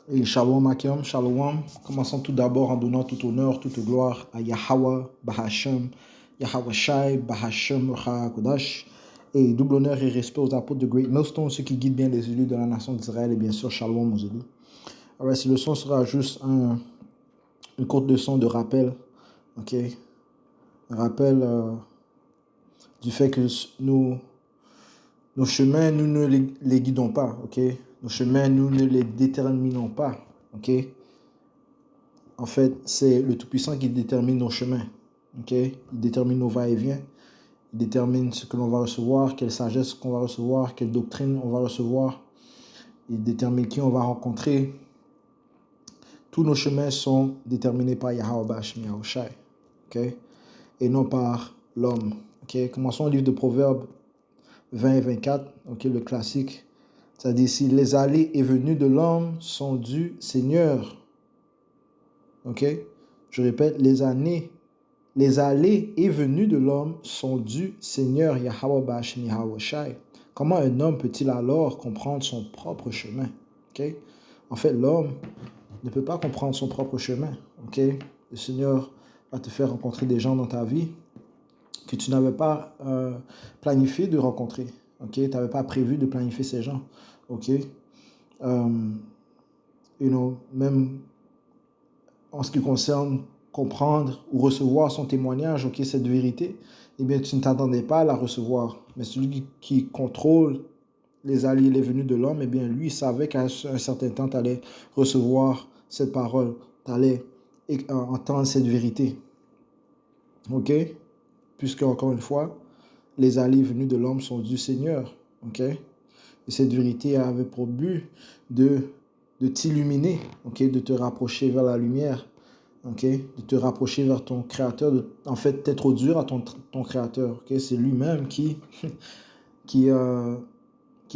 Et Shalom Akim, Shalom. Commençons tout d'abord en donnant tout honneur, toute gloire à Yahweh, Bahashem, Yahweh Shai, Bahashem, Kodash. Et double honneur et respect aux apôtres de Great Millstone, ceux qui guident bien les élus de la nation d'Israël, et bien sûr Shalom aux élus. Alors, cette leçon sera juste une courte leçon de rappel, ok? Un rappel du fait que nos chemins, nous ne les guidons pas, ok? Nos chemins, nous ne les déterminons pas, ok? En fait, c'est le Tout-Puissant qui détermine nos chemins, ok? Il détermine nos va-et-vient, il détermine ce que l'on va recevoir, quelle sagesse qu'on va recevoir, quelle doctrine on va recevoir, il détermine qui on va rencontrer. Tous nos chemins sont déterminés par Yahweh Bashmi Yahushai, ok? Et non par l'homme, ok? Commençons le livre de Proverbes 20 et 24, ok, le classique. Ça dit ici, les allées et venues de l'homme sont du Seigneur. Ok? Je répète, les allées et venues de l'homme sont du Seigneur Yahweh Bashmi Yahushai. Comment un homme peut-il alors comprendre son propre chemin? Ok? En fait, l'homme ne peut pas comprendre son propre chemin. Ok? Le Seigneur va te faire rencontrer des gens dans ta vie que tu n'avais pas planifié de rencontrer. Ok? Tu n'avais pas prévu de planifier ces gens. Ok? Même en ce qui concerne comprendre ou recevoir son témoignage, ok, cette vérité, eh bien, tu ne t'attendais pas à la recevoir. Mais celui qui contrôle les allées et les venues de l'homme, eh bien, lui, il savait qu'à un certain temps, tu allais recevoir cette parole, tu allais entendre cette vérité. Ok? Puisque, encore une fois, les allées et venues de l'homme sont du Seigneur. Ok? Et cette vérité avait pour but de t'illuminer, ok, de te rapprocher vers la lumière, ok, de te rapprocher vers ton Créateur, en fait, t'introduire à ton Créateur. Ok? C'est lui-même qui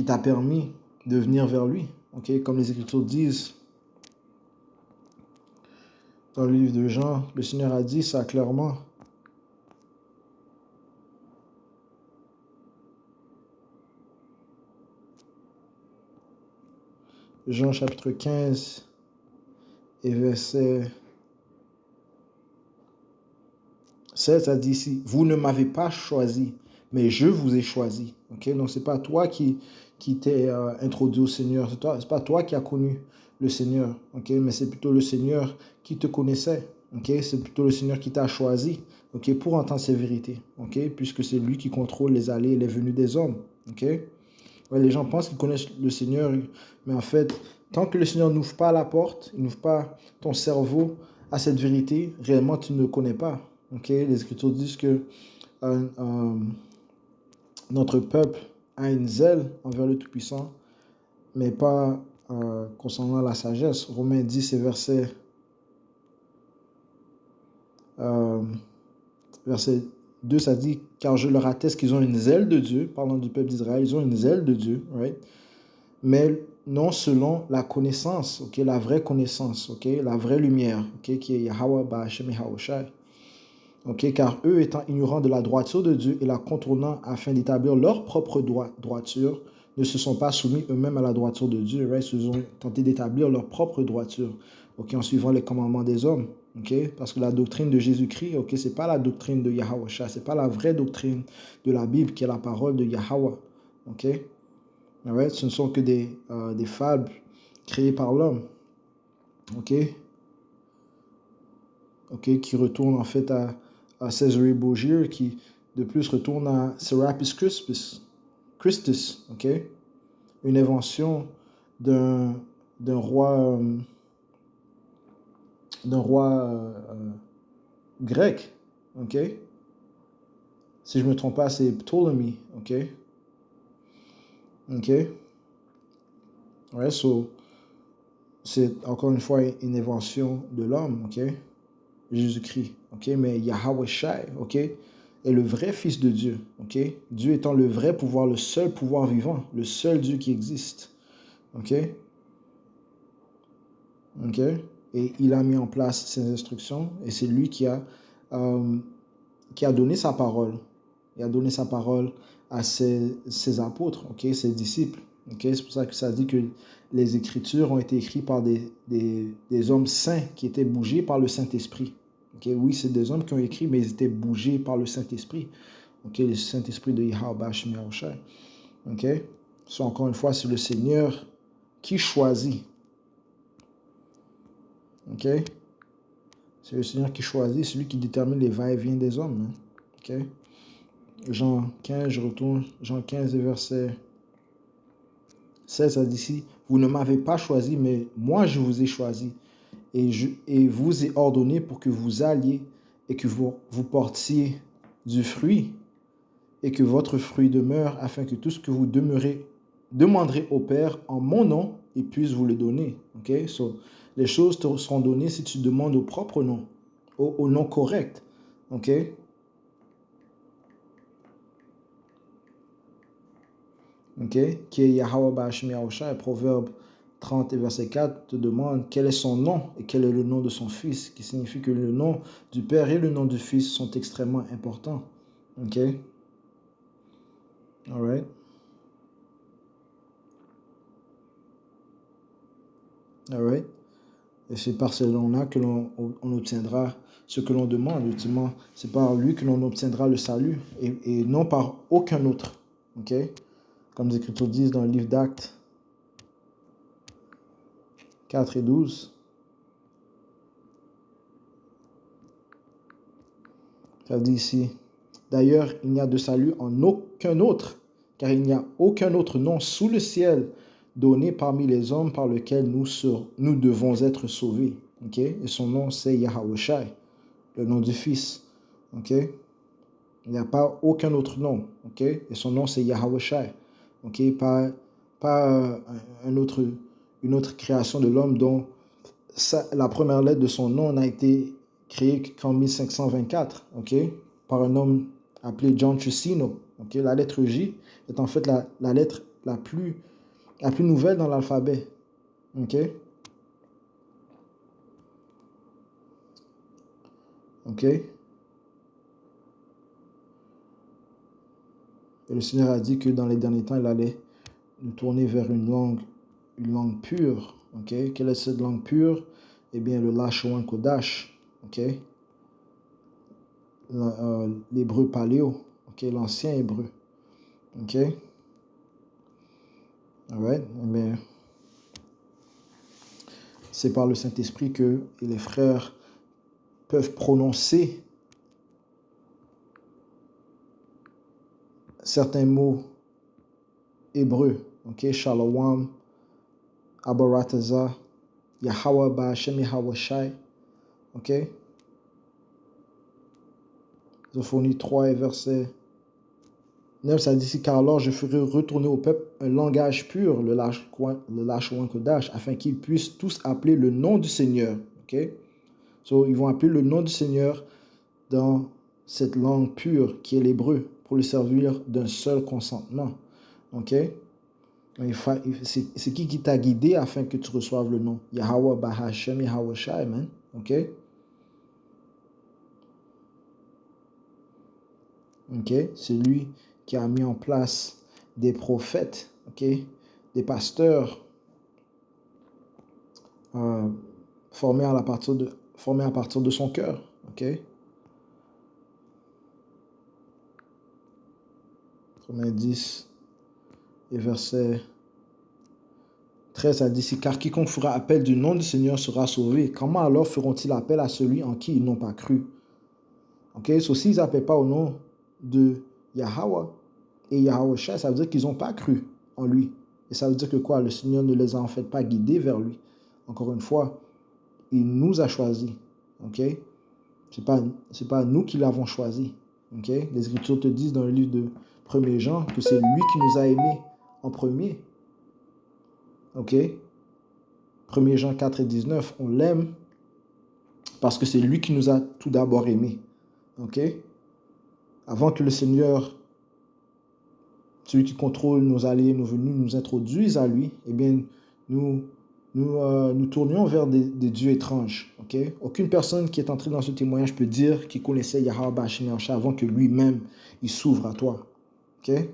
t'a permis de venir vers lui. Ok? Comme les Écritures disent dans le livre de Jean, le Seigneur a dit ça clairement. Jean chapitre 15 et verset 16, ça dit ici, vous ne m'avez pas choisi, mais je vous ai choisi. Okay? Donc, ce n'est pas toi qui t'es introduit au Seigneur, c'est pas toi qui as connu le Seigneur, okay? Mais c'est plutôt le Seigneur qui te connaissait. Okay? C'est plutôt le Seigneur qui t'a choisi, okay? Pour entendre ces vérités, okay? Puisque c'est lui qui contrôle les allées et les venues des hommes. Okay? Ouais, les gens pensent qu'ils connaissent le Seigneur, mais en fait, tant que le Seigneur n'ouvre pas la porte, il n'ouvre pas ton cerveau à cette vérité, réellement tu ne le connais pas. Okay? Les Écritures disent que notre peuple a une zèle envers le Tout-Puissant, mais pas concernant la sagesse. Romains 10 et verset 2, ça dit, car je leur atteste qu'ils ont une zèle de Dieu, parlant du peuple d'Israël, ils ont une zèle de Dieu, right? Mais non selon la connaissance, okay? La vraie connaissance, okay? La vraie lumière, okay? Qui est Yahweh Ba'Hashem Yahushai. Okay? Car eux, étant ignorants de la droiture de Dieu et la contournant afin d'établir leur propre droiture, ne se sont pas soumis eux-mêmes à la droiture de Dieu. Right? Ils ont tenté d'établir leur propre droiture, okay? En suivant les commandements des hommes. Okay? Parce que la doctrine de Jésus-Christ, okay? Ce n'est pas la doctrine de Yahweh, ce n'est pas la vraie doctrine de la Bible qui est la parole de Yahweh. Okay? Right? Ce ne sont que des fables créées par l'homme. Ok? Ok? Qui retournent en fait à Césarée Borgia, qui de plus retourne à Serapis Christus. Ok? Une invention d'un roi grec. Ok? Si je ne me trompe pas, c'est Ptolemy. Ok? Ok? Ouais, so, c'est encore une fois une invention de l'homme. Ok? Jésus-Christ, ok, mais Yahweh Shai, ok, est le vrai Fils de Dieu, ok, Dieu étant le vrai pouvoir, le seul pouvoir vivant, le seul Dieu qui existe, ok, ok, et il a mis en place ses instructions et c'est lui qui a donné sa parole, il a donné sa parole à ses apôtres, ok, ses disciples, Okay? C'est pour ça que ça dit que les Écritures ont été écrites par des hommes saints qui étaient bougés par le Saint-Esprit. Okay? Oui, c'est des hommes qui ont écrit, mais ils étaient bougés par le Saint-Esprit. Okay? Le Saint-Esprit de Yahweh Bashim Yahushai. Okay? So, encore une fois, c'est le Seigneur qui choisit. Okay? C'est le Seigneur qui choisit, c'est lui qui détermine les va-et-vient des hommes. Hein? Okay? Jean 15, je retourne. Jean 15, verset 16, ça dit ici, vous ne m'avez pas choisi, mais moi je vous ai choisi. Et vous ai ordonné pour que vous alliez et que vous portiez du fruit et que votre fruit demeure, afin que tout ce que vous demanderez au Père en mon nom, il puisse vous le donner. Okay? So, les choses te seront données si tu demandes au propre nom, au nom correct. Okay? Okay? Qui est Yahweh Bashim Yahushai, Proverbe 30 et verset 4 te demande quel est son nom et quel est le nom de son fils, qui signifie que le nom du Père et le nom du Fils sont extrêmement importants. Ok? Alright? Alright? Et c'est par ce nom-là que l'on obtiendra ce que l'on demande. Ultimement, c'est par lui que l'on obtiendra le salut et non par aucun autre. Ok? Comme les Écritures disent dans le livre d'Actes 4 et 12. Ça dit ici, d'ailleurs, il n'y a de salut en aucun autre, car il n'y a aucun autre nom sous le ciel donné parmi les hommes par lequel nous devons être sauvés. Okay? Et son nom, c'est Yahawashi, le nom du Fils. Okay? Il n'y a pas aucun autre nom. Okay? Et son nom, c'est Yahawashi. Okay? Pas une autre création de l'homme dont la première lettre de son nom n'a été créée qu'en 1524, okay? Par un homme appelé John Trissino. Okay? La lettre J est en fait la lettre la plus nouvelle dans l'alphabet. Okay? Okay? Et le Seigneur a dit que dans les derniers temps, il allait nous tourner vers une langue pure. Okay? Quelle est cette langue pure? Eh bien, le Lashoan Kodash. Okay? L'hébreu paléo. Okay? L'ancien hébreu. Ok? Alright? Eh bien, c'est par le Saint-Esprit que les frères peuvent prononcer certains mots hébreux. Ok? Shalom, Abarataza, Yahweh Ba'Hashem Yahawashi. Ok? Zophonie 3 et verset 9, ça dit ici, car alors je ferai retourner au peuple un langage pur, le Lashoan Kodash, afin qu'ils puissent tous appeler le nom du Seigneur. Ok? So, ils vont appeler le nom du Seigneur dans cette langue pure qui est l'hébreu pour le servir d'un seul consentement. Ok? C'est qui t'a guidé afin que tu reçoives le nom? Yahweh Ba'Hashem Yahawashi, man. Ok? Ok? C'est lui qui a mis en place des prophètes, ok? Des pasteurs formés à partir de son cœur. Ok? 90 et verset 13, ça dit ici, car quiconque fera appel du nom du Seigneur sera sauvé. Comment alors feront-ils appel à celui en qui ils n'ont pas cru? Ok? So, s'ils n'appellent pas au nom de Yahweh et Yahawashi, ça veut dire qu'ils n'ont pas cru en lui. Et ça veut dire que quoi? Le Seigneur ne les a en fait pas guidés vers lui. Encore une fois, il nous a choisis. Ok? C'est pas nous qui l'avons choisi. Ok? Les Écritures te disent dans le livre de 1er Jean que c'est lui qui nous a aimés en premier. Ok? 1er Jean 4 et 19, on l'aime parce que c'est lui qui nous a tout d'abord aimés. Ok? Avant que le Seigneur, celui qui contrôle nos allées, nos venues, nous introduise à lui, eh bien, nous tournions vers des dieux étranges. Okay? Aucune personne qui est entrée dans ce témoignage peut dire qu'il connaissait Yahweh Ba'Hashem Yahawashi avant que lui-même il s'ouvre à toi. Okay?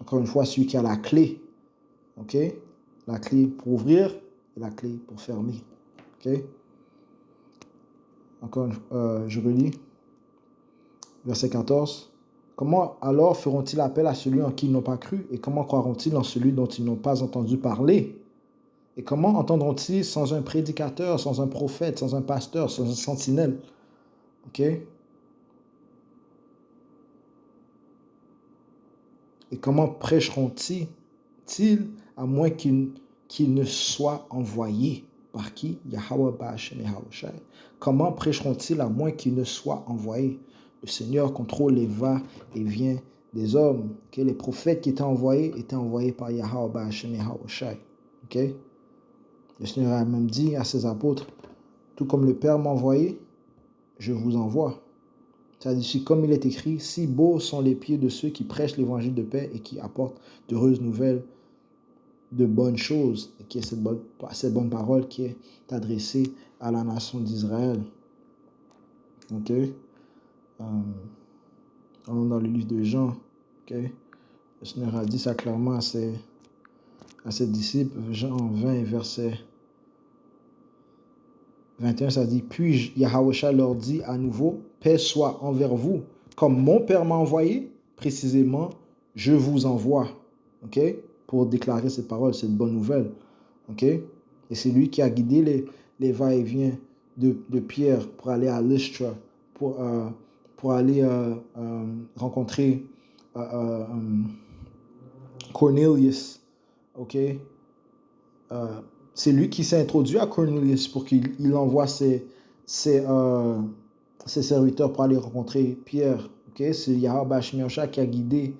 Encore une fois, celui qui a la clé OK? La clé pour ouvrir et la clé pour fermer. OK? Encore, je relis. Verset 14. Comment alors feront-ils appel à celui en qui ils n'ont pas cru? Et comment croiront-ils en celui dont ils n'ont pas entendu parler? Et comment entendront-ils sans un prédicateur, sans un prophète, sans un pasteur, sans un sentinelle? OK? Et comment prêcheront-ils à moins qu'ils ne soient envoyés? Par qui? Yahweh Ba'ashem Yahawashi. Comment prêcheront-ils à moins qu'ils ne soient envoyés? Le Seigneur contrôle les va et vient des hommes. Okay? Les prophètes qui étaient envoyés par Yahweh Ba'ashem Yahawashi. Okay? Le Seigneur a même dit à ses apôtres, tout comme le Père m'a envoyé, je vous envoie. C'est-à-dire, comme il est écrit, si beaux sont les pieds de ceux qui prêchent l'évangile de paix et qui apportent d'heureuses nouvelles, de bonnes choses, et qui est cette bonne parole qui est adressée à la nation d'Israël. OK? Dans le livre de Jean, OK? Le Seigneur a dit ça clairement à ses disciples, Jean 20, verset 21, ça dit, puis Yahawashi leur dit à nouveau, paix soit envers vous, comme mon Père m'a envoyé, précisément, je vous envoie. OK? Pour déclarer cette parole, cette bonne nouvelle. OK? Et c'est lui qui a guidé les va-et-vient de Pierre pour aller à Lystra, pour aller rencontrer Cornelius. OK? C'est lui qui s'est introduit à Cornelius pour qu'il envoie ses serviteurs pour aller rencontrer Pierre. Okay? C'est Yahweh Ba'ashem Yahawashi qui a guidé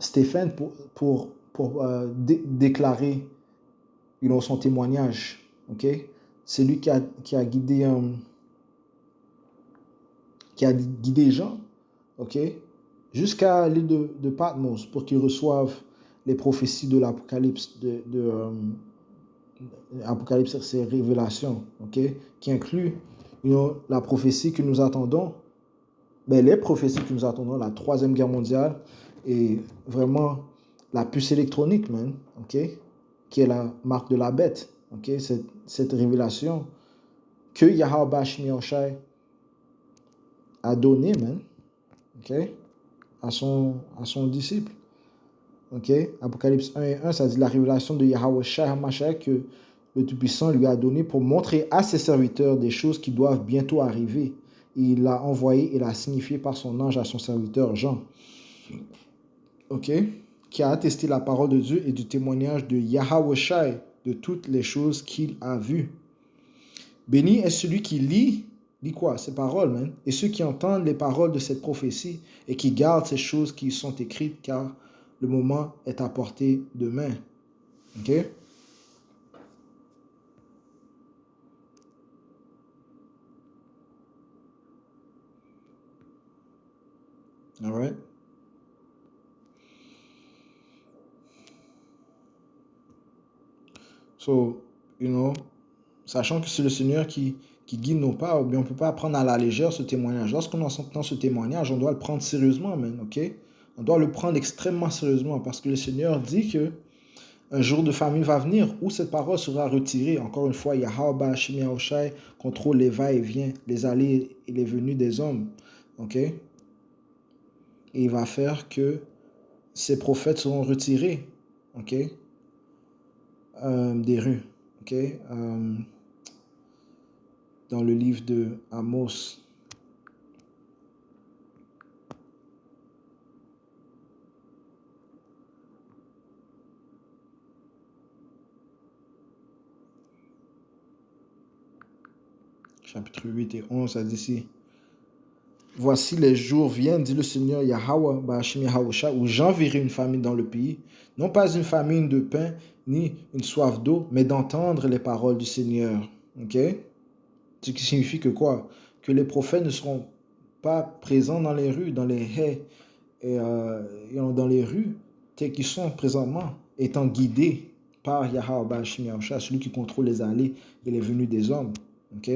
Stéphane pour déclarer son témoignage. Okay? C'est lui qui a guidé Jean, okay? Jusqu'à l'île de Patmos pour qu'ils reçoivent les prophéties de l'Apocalypse, Apocalypse, c'est révélation, okay? Qui inclut la prophétie que nous attendons, les prophéties que nous attendons, la Troisième Guerre mondiale et vraiment la puce électronique, man, okay? Qui est la marque de la bête, okay? Cette révélation que Yahweh Ba'ashem Yahawashi a donnée, man, okay? à son disciple. Okay? Apocalypse 1 et 1, ça dit la révélation de Yahweh Shai que le Tout-Puissant lui a donné pour montrer à ses serviteurs des choses qui doivent bientôt arriver. Il l'a envoyé et l'a signifié par son ange à son serviteur Jean. OK? Qui a attesté la parole de Dieu et du témoignage de Yahweh Shai de toutes les choses qu'il a vues. Béni est celui qui lit quoi? Ces paroles, man. Et ceux qui entendent les paroles de cette prophétie et qui gardent ces choses qui sont écrites, car le moment est à portée de main. OK? All right? So, sachant que c'est le Seigneur qui guide nos pas, on ne peut pas prendre à la légère ce témoignage. Lorsqu'on entend ce témoignage, on doit le prendre sérieusement, man. OK? On doit le prendre extrêmement sérieusement parce que le Seigneur dit que un jour de famine va venir où cette parole sera retirée. Encore une fois, Yahweh Ba'ashem Yahawashi contrôle les va-et-vient, les allées et les venues des hommes. OK? Et il va faire que ces prophètes seront retirés. OK? Des rues. OK? Dans le livre de Amos. Chapitre 8 et 11, ça dit ici. Voici les jours viennent, dit le Seigneur Yahweh Ba'ashem Yahawashi, où j'enverrai une famine dans le pays, non pas une famine de pain, ni une soif d'eau, mais d'entendre les paroles du Seigneur. OK? Ce qui signifie que quoi? Que les prophètes ne seront pas présents dans les rues, dans les haies, et dans les rues, tels qu'ils sont présentement, étant guidés par Yahweh Ba'ashem Yahawashi, celui qui contrôle les allées et les venues des hommes. OK?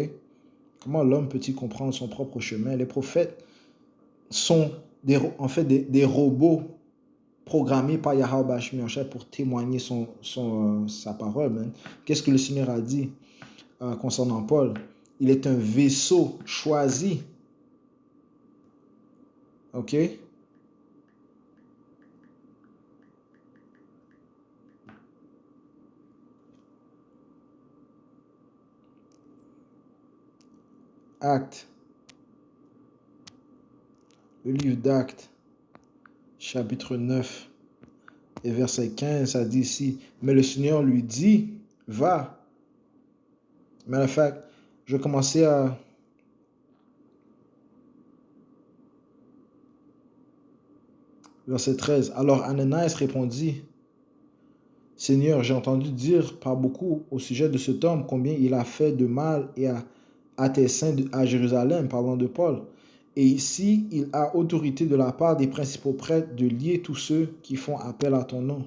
Comment l'homme peut-il comprendre son propre chemin? Les prophètes sont en fait des robots programmé par Yahweh Bashmi pour témoigner sa parole. Qu'est-ce que le Seigneur a dit concernant Paul? Il est un vaisseau choisi. OK? Actes. Le livre d'Actes, chapitre 9 et verset 15, ça dit ici, mais le Seigneur lui dit, va. Matter of fact, je vais commencer à... Verset 13. Alors Ananias répondit, Seigneur, j'ai entendu dire par beaucoup au sujet de cet homme combien il a fait de mal et à tes saints à Jérusalem, parlant de Paul. Et ici, il a autorité de la part des principaux prêtres de lier tous ceux qui font appel à ton nom.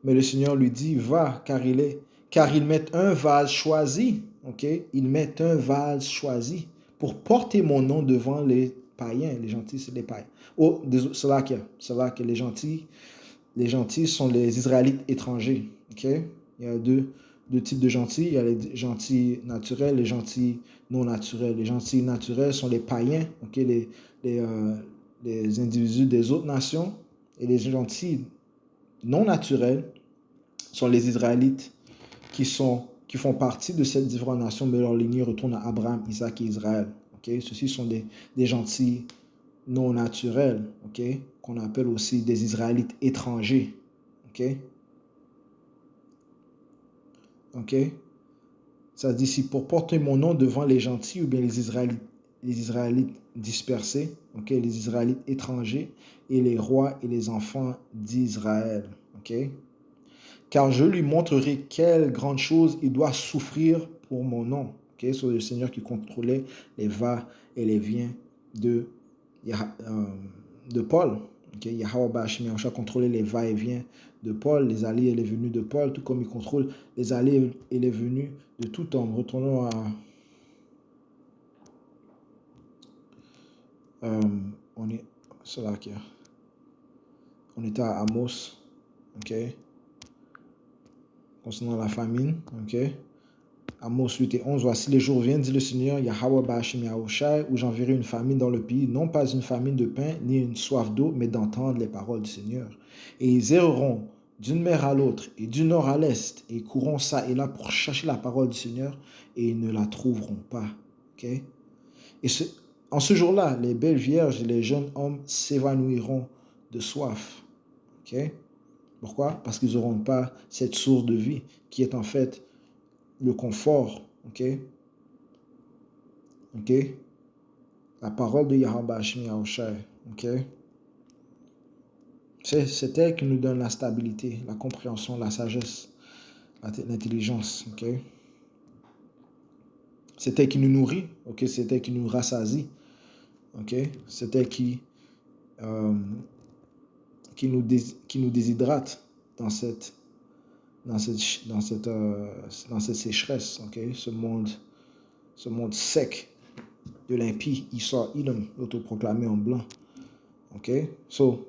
Mais le Seigneur lui dit, va, car il met un vase choisi, ok? Il met un vase choisi pour porter mon nom devant les païens. Les gentils, c'est les païens. Oh, c'est là que les gentils sont les Israélites étrangers, ok? Il y a deux types de gentils. Il y a les gentils naturels, les gentils non naturels. Les gentils naturels sont les païens, ok? Les individus des autres nations. Et les gentils non naturels sont les Israélites qui font partie de cette différente nation, mais leur lignée retourne à Abraham, Isaac et Israël. Okay? Ceux-ci sont des gentils non naturels, okay? Qu'on appelle aussi des Israélites étrangers. Okay? Okay? Ça dit ici, pour porter mon nom devant les gentils ou bien les Israélites dispersés, okay? Les Israélites étrangers et les rois et les enfants d'Israël. Okay? Car je lui montrerai quelle grande chose il doit souffrir pour mon nom. Okay? C'est le Seigneur qui contrôlait les va et les viens de Paul. Okay? Yahweh Bashmi contrôlait les va-et-vient de Paul, les allées et les venues de Paul, tout comme il contrôle les allées et les venues de tout homme. Retournons à... on était à Amos. Okay? Concernant la famine, ok? Amos 8 et 11, voici les jours viennent, dit le Seigneur, Yahweh Bashim Yahushai, où j'enverrai une famine dans le pays, non pas une famine de pain, ni une soif d'eau, mais d'entendre les paroles du Seigneur. Et ils erreront d'une mer à l'autre, et du nord à l'est, et courront ça et là pour chercher la parole du Seigneur, et ils ne la trouveront pas. Ok? Et en ce jour-là, les belles vierges et les jeunes hommes s'évanouiront de soif. Ok? Pourquoi? Parce qu'ils n'auront pas cette source de vie qui est en fait le confort. Ok? Ok? La parole de Yahweh Bashmi Yahushai. Ok? C'est elle qui nous donne la stabilité, la compréhension, la sagesse, l'intelligence. Ok? C'est elle qui nous nourrit. Ok? C'est elle qui nous rassasie. Ok? C'est elle qui nous déshydrate dans cette sécheresse, okay? Ce monde sec de l'impie, Esau, Edom, autoproclamé en blanc. Ok? So,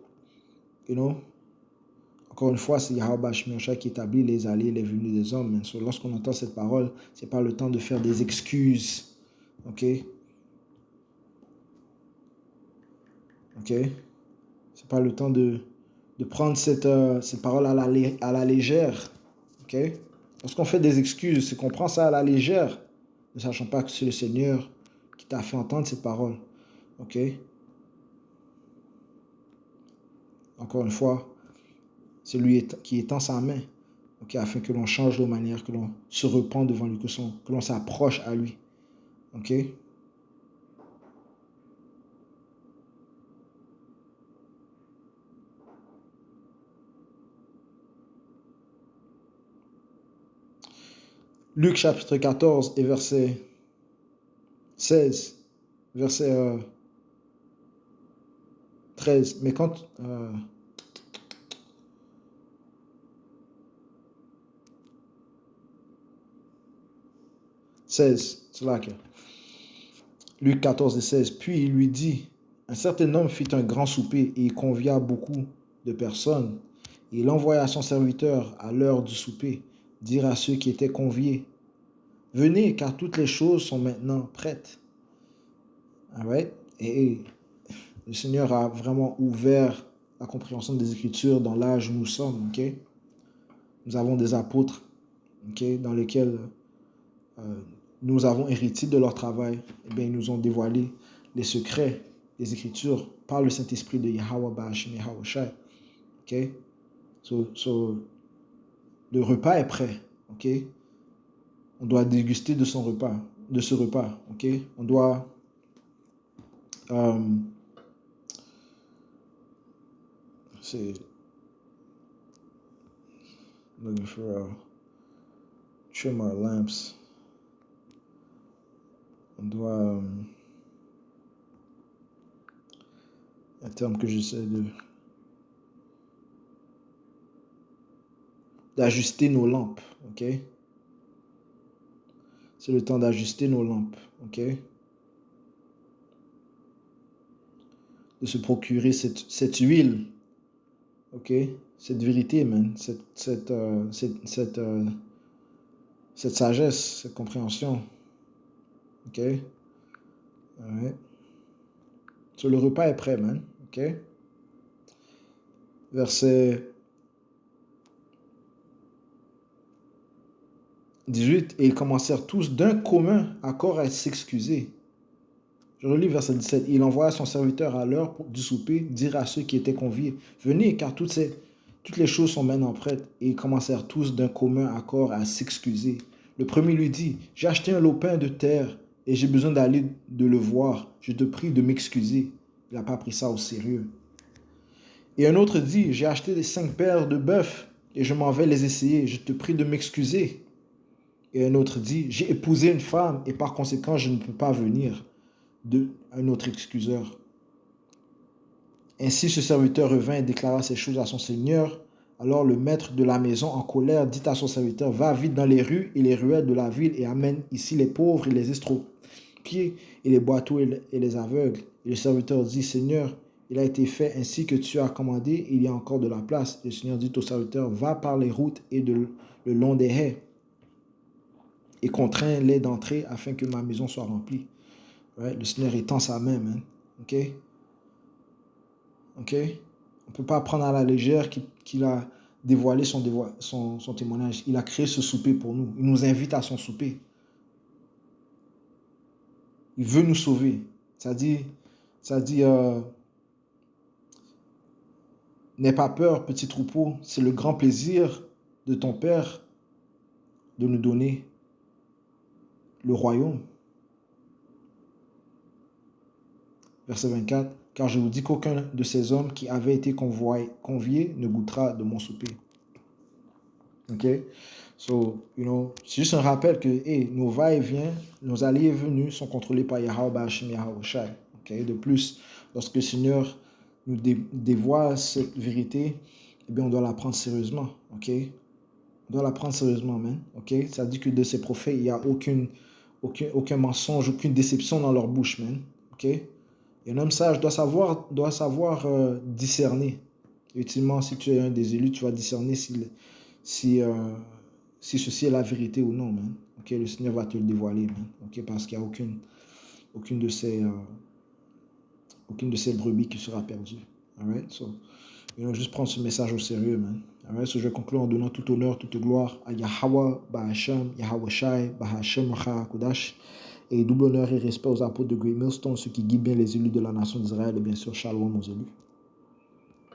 encore une fois, c'est Yahweh Bashmi qui établit les allées et les venues des hommes. So, lorsqu'on entend cette parole, c'est pas le temps de faire des excuses. Ok? Ok? C'est pas le temps de prendre cette parole à la légère. Ok? Lorsqu'on fait des excuses, c'est qu'on prend ça à la légère, ne sachant pas que c'est le Seigneur qui t'a fait entendre cette parole. Ok? Encore une fois, c'est lui qui étend sa main, okay, afin que l'on change de manière, que l'on se repent devant lui, que l'on s'approche à lui. Ok? Luc chapitre 14 et verset 16, verset 13. Mais quand... 16, c'est là que... Luc 14 et 16. Puis il lui dit, un certain homme fit un grand souper et il convia beaucoup de personnes. Et il envoya son serviteur à l'heure du souper, dire à ceux qui étaient conviés, venez, car toutes les choses sont maintenant prêtes. All right? Et le Seigneur a vraiment ouvert la compréhension des Écritures dans l'âge où nous sommes. Okay? Nous avons des apôtres, okay, dans lesquels nous avons hérité de leur travail. Eh bien, ils nous ont dévoilé les secrets des Écritures par le Saint-Esprit de Yahweh Ba'ashem Yahweh Shai. Okay? Le repas est prêt. Okay? On doit déguster de ce repas. Okay? On doit looking for trim our lamps. On doit un terme que j'essaie d'ajuster nos lampes, ok? C'est le temps d'ajuster nos lampes, ok? De se procurer cette huile, ok? Cette vérité, man, cette sagesse, cette compréhension, ok? Alright. So, le repas est prêt, man, ok? Verset 18, et ils commencèrent tous d'un commun accord à s'excuser. Je relis verset 17. Il envoya son serviteur à l'heure du souper, dire à ceux qui étaient conviés, venez, car toutes les choses sont maintenant prêtes. Et ils commencèrent tous d'un commun accord à s'excuser. Le premier lui dit, j'ai acheté un lopin de terre et j'ai besoin d'aller de le voir. Je te prie de m'excuser. Il n'a pas pris ça au sérieux. Et un autre dit, j'ai acheté 5 paires de bœufs et je m'en vais les essayer. Je te prie de m'excuser. Et un autre dit, j'ai épousé une femme et par conséquent, je ne peux pas venir. Un autre excuseur. Ainsi ce serviteur revint et déclara ces choses à son seigneur. Alors le maître de la maison, en colère, dit à son serviteur, va vite dans les rues et les ruelles de la ville et amène ici les pauvres et les estropiés et les boiteux et les aveugles. Et le serviteur dit, Seigneur, il a été fait ainsi que tu as commandé, il y a encore de la place. Et le Seigneur dit au serviteur, va par les routes et le long des haies et contrains-les d'entrer afin que ma maison soit remplie. Right? Le Seigneur étend sa main, man. OK? On ne peut pas prendre à la légère qu'il a dévoilé son témoignage. Il a créé ce souper pour nous. Il nous invite à son souper. Il veut nous sauver. Ça dit n'aie pas peur, petit troupeau. C'est le grand plaisir de ton Père de nous donner le royaume. Verset 24, car je vous dis qu'aucun de ces hommes qui avaient été conviés ne goûtera de mon souper. Ok? So, c'est juste un rappel que nos va-et-vient, nos allées et venues sont contrôlés par Yahweh Ba'ashem Yahweh Shai. Okay? De plus, lorsque le Seigneur nous dévoile cette vérité, eh bien, on doit la prendre sérieusement. Ok? On doit la prendre sérieusement, man. Ok? Ça dit que de ces prophètes, il n'y a aucun mensonge, aucune déception dans leur bouche, man. Ok? Et un homme sage doit savoir discerner. Effectivement, si tu es un des élus, tu vas discerner si ceci est la vérité ou non, man. Okay, le Seigneur va te le dévoiler, man. Okay, parce qu'il n'y a aucune de ces brebis qui sera perdue. Alright? So, juste prendre ce message au sérieux, man. Alright? So, je vais conclure en donnant tout honneur, toute gloire à Yahweh, Ba'ashem, Yahweh Shai, Ba'ashem, Racha, Kodash. Et double honneur et respect aux apôtres de Great Millstone, ceux qui guident bien les élus de la nation d'Israël et bien sûr Shalom aux élus.